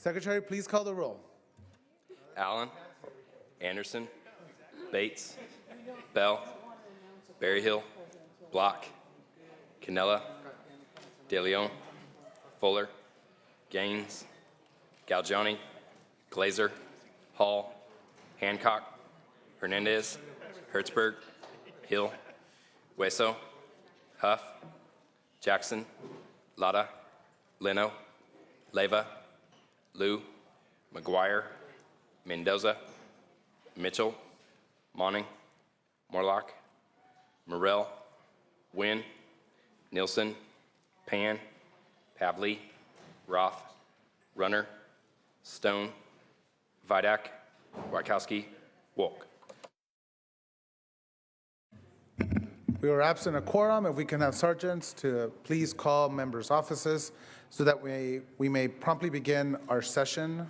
Secretary, please call the roll. Allen, Anderson, Bates, Bell, Berryhill, Block, Canella, De Leon, Fuller, Gaines, Galgiani, Glazer, Hall, Hancock, Hernandez, Hertzberg, Hill, Hueso, Huff, Jackson, Lada, Leno, Leyva, Liu, McGuire, Mendoza, Mitchell, Monning, Morlock, Morrell, Wynn, Nielsen, Pan, Pavley, Roth, Runner, Stone, Vidak, Wachowski, Wolk. We are absent a quorum. If we can have sergeants to please call members' offices so that we may promptly begin our session.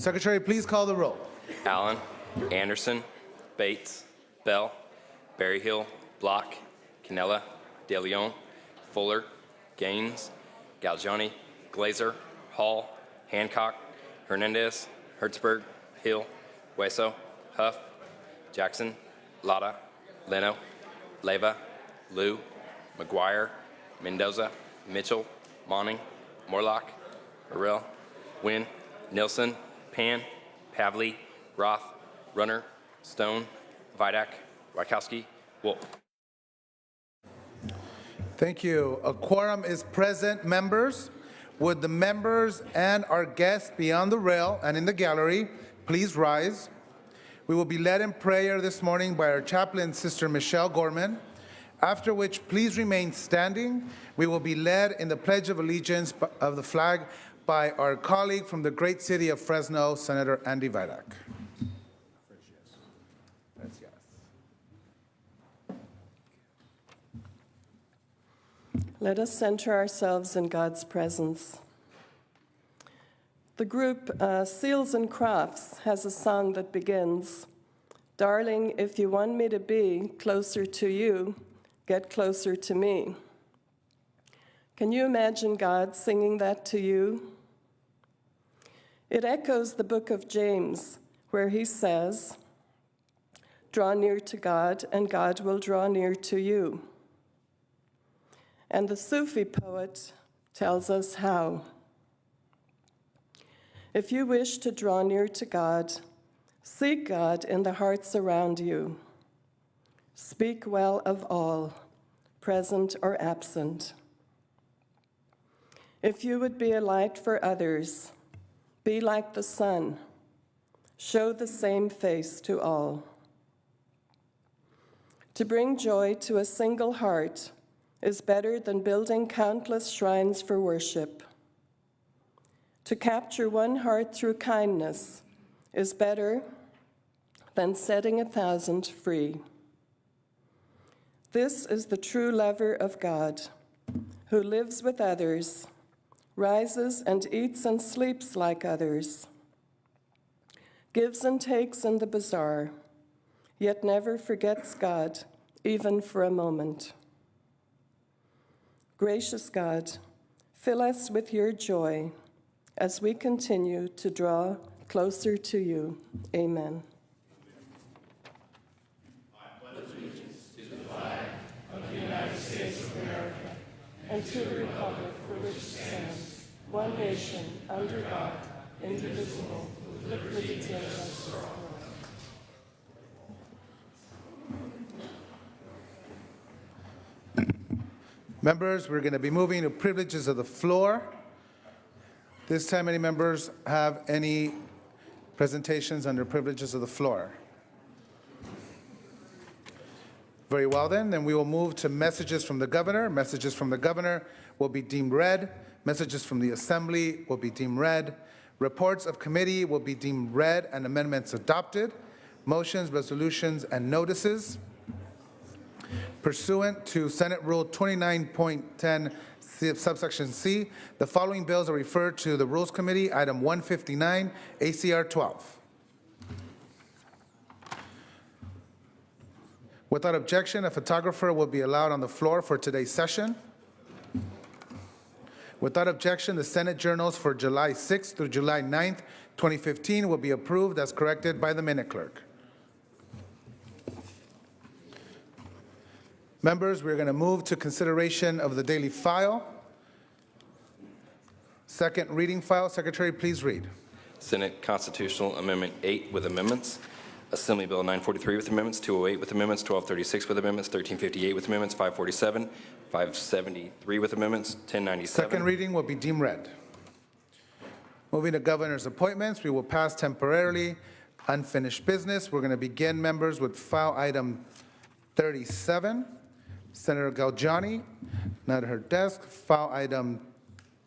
Secretary, please call the roll. Allen, Anderson, Bates, Bell, Berryhill, Block, Canella, De Leon, Fuller, Gaines, Galgiani, Glazer, Hall, Hancock, Hernandez, Hertzberg, Hill, Hueso, Huff, Jackson, Lada, Leno, Leyva, Liu, McGuire, Mendoza, Mitchell, Monning, Morlock, Burrell, Wynn, Nilsson, Pan, Pavley, Roth, Runner, Stone, Vidak, Wachowski, Wolf. Thank you. A quorum is present. Members, would the members and our guests be on the rail and in the gallery please rise? We will be led in prayer this morning by our chaplain, Sister Michelle Gorman, after which please remain standing. We will be led in the Pledge of Allegiance of the flag by our colleague from the great city of Fresno, Senator Andy Vidak. Let us center ourselves in God's presence. The group Seals and Crafts has a song that begins, "Darling, if you want me to be closer to you, get closer to me." Can you imagine God singing that to you? It echoes the book of James, where he says, "Draw near to God, and God will draw near to you." And the Sufi poet tells us how. If you wish to draw near to God, seek God in the hearts around you. Speak well of all, present or absent. If you would be a light for others, be like the sun. Show the same face to all. To bring joy to a single heart is better than building countless shrines for worship. To capture one heart through kindness is better than setting 1,000 free. This is the true lover of God, who lives with others, rises and eats and sleeps like others, gives and takes in the bazaar, yet never forgets God, even for a moment. Gracious God, fill us with your joy as we continue to draw closer to you. Amen. I pledge allegiance to the flag of the United States of America And to the republic for which it stands, one nation, under God, indivisible, with liberty and justice for all. Members, we're going to be moving to privileges of the floor. This time, any members have any presentations under privileges of the floor? Very well then we will move to messages from the governor. Messages from the governor will be deemed read. Messages from the assembly will be deemed read. Reports of committee will be deemed read and amendments adopted. Motions, resolutions, and notices. Pursuant to Senate Rule 29.10 subsection C, the following bills are referred to the Rules Committee. Item 159, ACR 12. Without objection, a photographer will be allowed on the floor for today's session. Without objection, the Senate journals for July 6th through July 9th, 2015 will be approved as corrected by the minute clerk. Members, we're going to move to consideration of the daily file. Second reading file. Secretary, please read. Senate Constitutional Amendment 8 with amendments. Assembly Bill 943 with amendments, 208 with amendments, 1236 with amendments, 1358 with amendments, 547, 573 with amendments, 1097. Second reading will be deemed read. Moving to governor's appointments, we will pass temporarily unfinished business. We're going to begin, members, with file item 37. Senator Galgiani, not at her desk. File item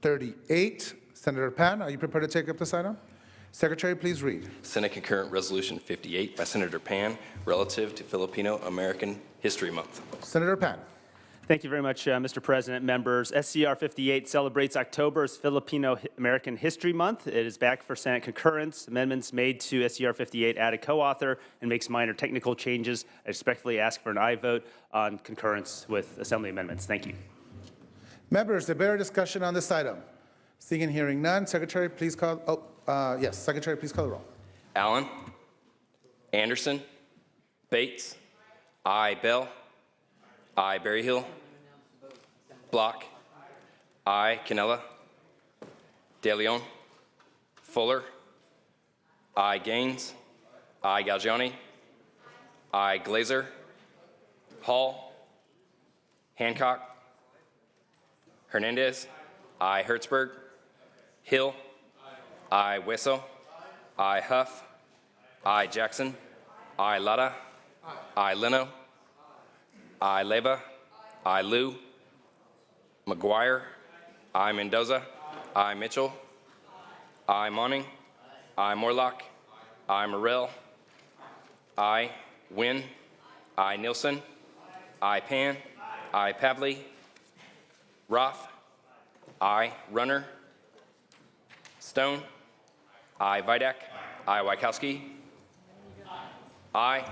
38. Senator Pan, are you prepared to take up this item? Secretary, please read. Senate Concurrent Resolution 58 by Senator Pan relative to Filipino American History Month. Senator Pan. Thank you very much, Mr. President, members. SCR 58 celebrates October as Filipino-American History Month. It is back for Senate concurrence. Amendments made to SCR 58 add a co-author and makes minor technical changes. I respectfully ask for an aye vote on concurrence with Assembly amendments. Thank you. Members, debate or discussion on this item? Seeing and hearing none, Secretary, please call, Secretary, please call the roll. Allen. Anderson. Bates. Aye. Bell. Aye. Berryhill. Block. Aye. Canella. De Leon. Fuller. Aye. Gaines. Aye. Galgiani. Aye. Glazer. Hall. Hancock. Hernandez. Aye. Hertzberg. Hill. Aye. Wesso. Aye. Huff. Aye. Jackson. Aye. Lada. Aye. Leno. Aye. Leyva. Aye. Liu. McGuire. Aye. Mendoza. Aye. Mitchell. Aye. Monning. Aye. Morlock. Aye. Morrell. Aye. Wynn. Aye. Nielsen. Aye. Pan. Aye. Pavley. Roth. Aye. Runner. Stone. Aye. Vidak. Aye. Wykowski. Aye.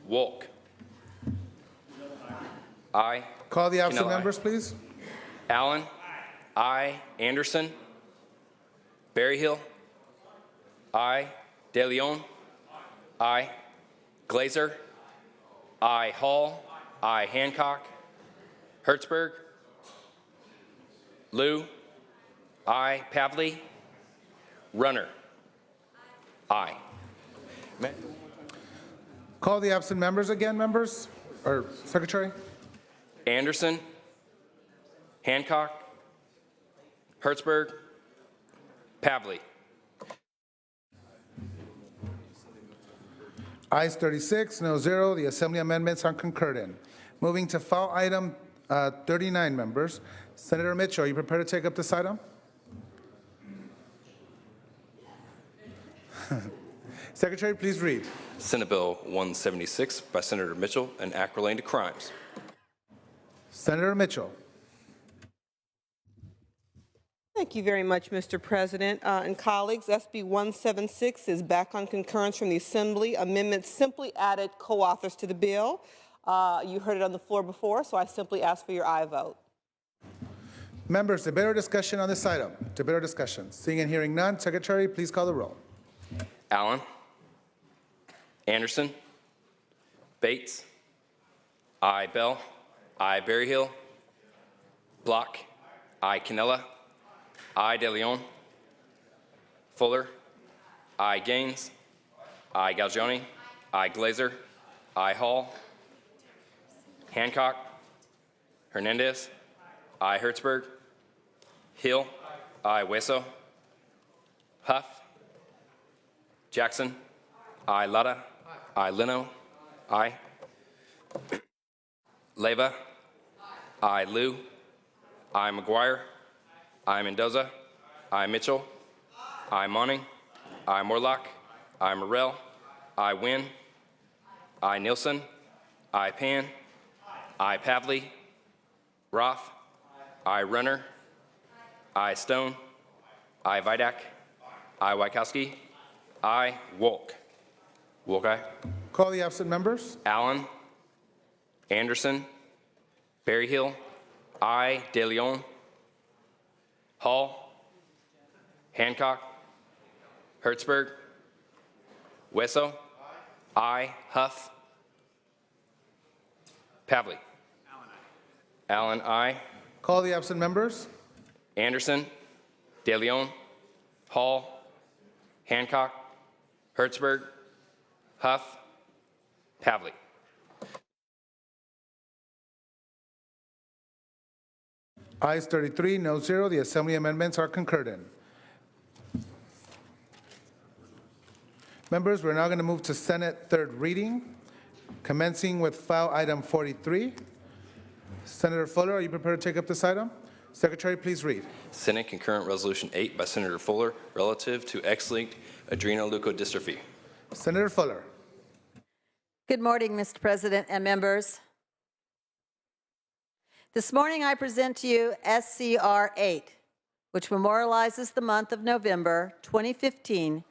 Wolk. Aye. Call the absent Canella, aye. members, please. Allen. Aye. Anderson. Berryhill. Aye. De Leon. Aye. Glazer. Aye. Hall. Aye. Hancock. Hertzberg. Liu. Aye. Pavley. Runner. Aye. Call the absent members again, members, or Secretary. Anderson. Hancock. Hertzberg. Pavley. Ayes 36, no 0. The Assembly amendments are concurred in. Moving to file item 39, members. Senator Mitchell, are you prepared to take up this item? Secretary, please read. Senate Bill 176 by Senator Mitchell, an act relating to crimes. Senator Mitchell. Thank you very much, Mr. President. And colleagues, SB 176 is back on concurrence from the Assembly. Amendments simply added co-authors to the bill. You heard it on the floor before, so I simply ask for your aye vote. Members, debate or discussion on this item? Debate or discussion? Seeing and hearing none, Secretary, please call the roll. Allen. Anderson. Bates. Aye. Bell. Aye. Berryhill. Block. Aye. Canella. Aye. De Leon. Fuller. Aye. Gaines. Aye. Galgiani. Aye. Glazer. Aye. Hall. Hancock. Hernandez. Aye. Hertzberg. Hill. Aye. Wesso. Huff. Jackson. Aye. Lada. Aye. Leno. Aye. Leyva. Aye. Liu. Aye. McGuire. Aye. Mendoza. Aye. Mitchell. Aye. Monning. Aye. Morlock. Aye. Morrell. Aye. Wynn. Aye. Nielsen. Aye. Pan. Aye. Pavley. Roth. Aye. Runner. Aye. Stone. Aye. Vidak. Aye. Wykowski. Aye. Wolk. Wolk, aye. Call the absent members. Allen. Anderson. Berryhill. Aye. De Leon. Hall. Hancock. Hertzberg. Wesso. Aye. Huff. Pavley. Allen, aye. Call the absent members. Anderson. De Leon. Hall. Hancock. Hertzberg. Huff. Pavley. Ayes 33, no 0. The Assembly amendments are concurred in. Members, we're now going to move to Senate third reading, commencing with file item 43. Senator Fuller, are you prepared to take up this item? Secretary, please read. Senate Concurrent Resolution 8 by Senator Fuller relative to X-linked adrenoleukodystrophy. Senator Fuller. Good morning, Mr. President and members. This morning I present to you SCR 8, which memorializes the month of November 2015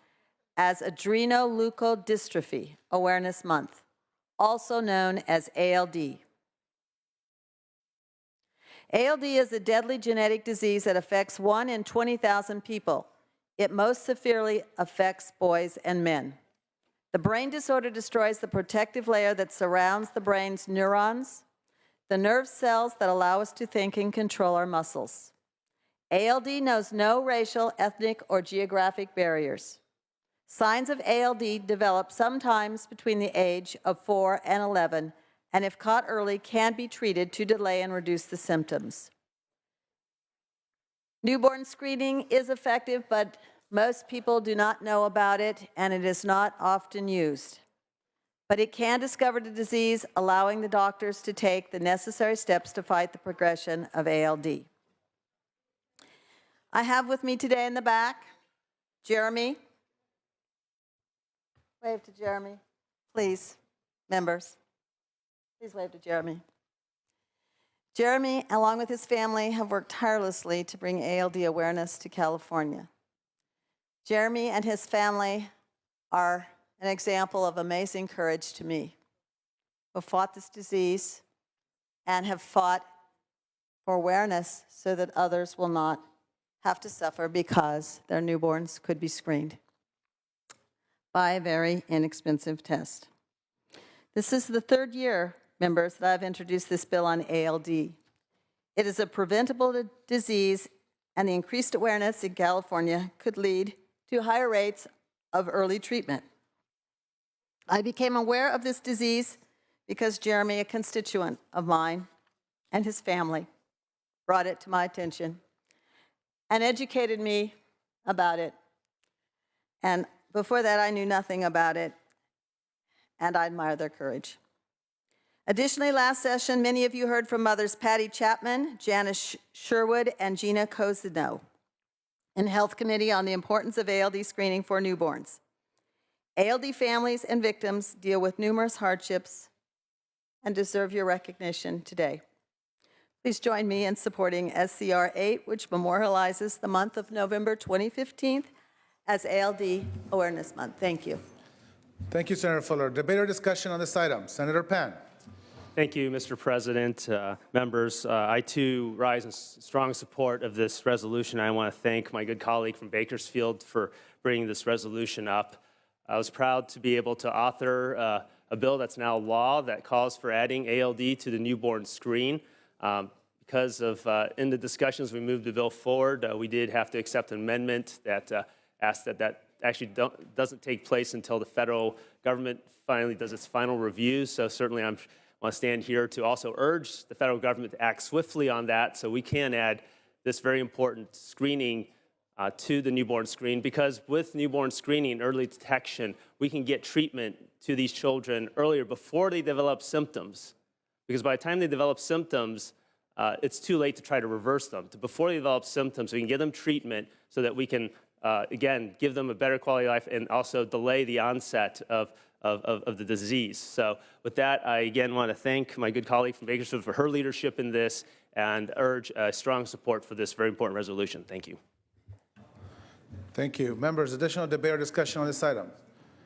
as Adrenoleukodystrophy Awareness Month, also known as ALD. ALD is a deadly genetic disease that affects 1 in 20,000 people. It most severely affects boys and men. The brain disorder destroys the protective layer that surrounds the brain's neurons, the nerve cells that allow us to think and control our muscles. ALD knows no racial, ethnic, or geographic barriers. Signs of ALD develop sometimes between the age of 4 and 11, and if caught early, can be treated to delay and reduce the symptoms. Newborn screening is effective, but most people do not know about it, and it is not often used. But it can discover the disease, allowing the doctors to take the necessary steps to fight the progression of ALD. I have with me today in the back, Jeremy. Wave to Jeremy, please, members. Please wave to Jeremy. Jeremy, along with his family, have worked tirelessly to bring ALD awareness to California. Jeremy and his family are an example of amazing courage to me, who fought this disease and have fought for awareness so that others will not have to suffer because their newborns could be screened by a very inexpensive test. This is the third year, members, that I've introduced this bill on ALD. It is a preventable disease, and the increased awareness in California could lead to higher rates of early treatment. I became aware of this disease because Jeremy, a constituent of mine, and his family brought it to my attention and educated me about it. And before that, I knew nothing about it, and I admire their courage. Additionally, last session, many of you heard from mothers Patty Chapman, Janice Sherwood, and Gina Cozino in Health Committee on the importance of ALD screening for newborns. ALD families and victims deal with numerous hardships and deserve your recognition today. Please join me in supporting SCR 8, which memorializes the month of November 2015 as ALD Awareness Month. Thank you. Thank you, Senator Fuller. Debate or discussion on this item? Senator Pan. Thank you, Mr. President. Members, I too rise in strong support of this resolution. I want to thank my good colleague from Bakersfield for bringing this resolution up. I was proud to be able to author a bill that's now law that calls for adding ALD to the newborn screen. Because of in the discussions we moved the bill forward, we did have to accept an amendment that asked that actually doesn't take place until the federal government finally does its final review. So certainly I want to stand here to also urge the federal government to act swiftly on that so we can add this very important screening to the newborn screen, because with newborn screening, early detection, we can get treatment to these children earlier before they develop symptoms. Because by the time they develop symptoms, it's too late to try to reverse them. Before they develop symptoms, we can give them treatment so that we can, again, give them a better quality of life and also delay the onset of the disease. So with that, I again want to thank my good colleague from Bakersfield for her leadership in this and urge strong support for this very important resolution. Thank you. Thank you. Members, additional debate or discussion on this item?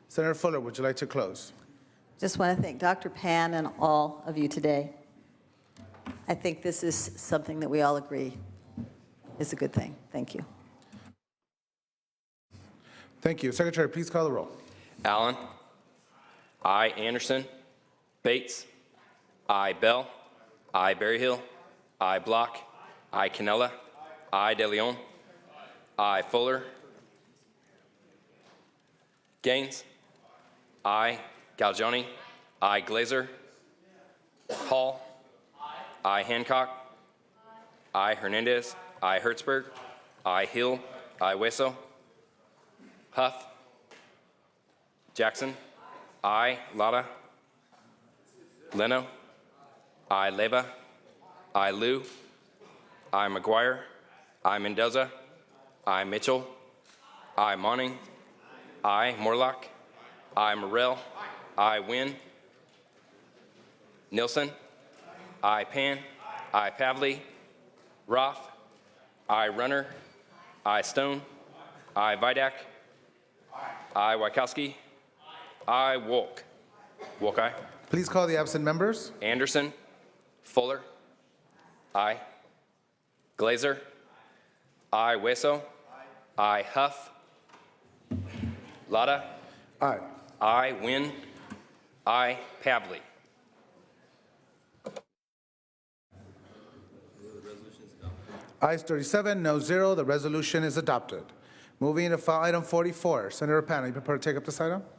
Senator Fuller, would you like to close? Just want to thank Dr. Pan and all of you today. I think this is something that we all agree is a good thing. Thank you. Thank you. Secretary, please call the roll. Allen. I. Anderson. Bates. I. Bell. I. Berryhill. I. Block. I. Cannella. I. De Leon. I. Fuller. Gaines. I. Galgioni. I. Glazer. Hall. I. Hancock. I. Hernandez. I. Hertzberg. I. Hill. I. Hueso. Huff. Jackson. I. Lada. Leno. I. Leva. I. Liu. I. McGuire. I. Mendoza. I. Mitchell. I. Monning. I. Morlock. I. Morrell. I. Wynn. Nilsson. I. Pan. I. Pavley. Roth. I. Runner. I. Stone. I. Vidak. I. Wykowski. I. Wolk. Wolk, aye. Please call the absent members. Anderson. Fuller. I. Glazer. I. Weso. I. Huff. Lada. Aye. I. Wynn. I. Pavley. Ayes 37, no 0. The resolution is adopted. Moving to file item 44. Senator Panel, you prepared to take up this item?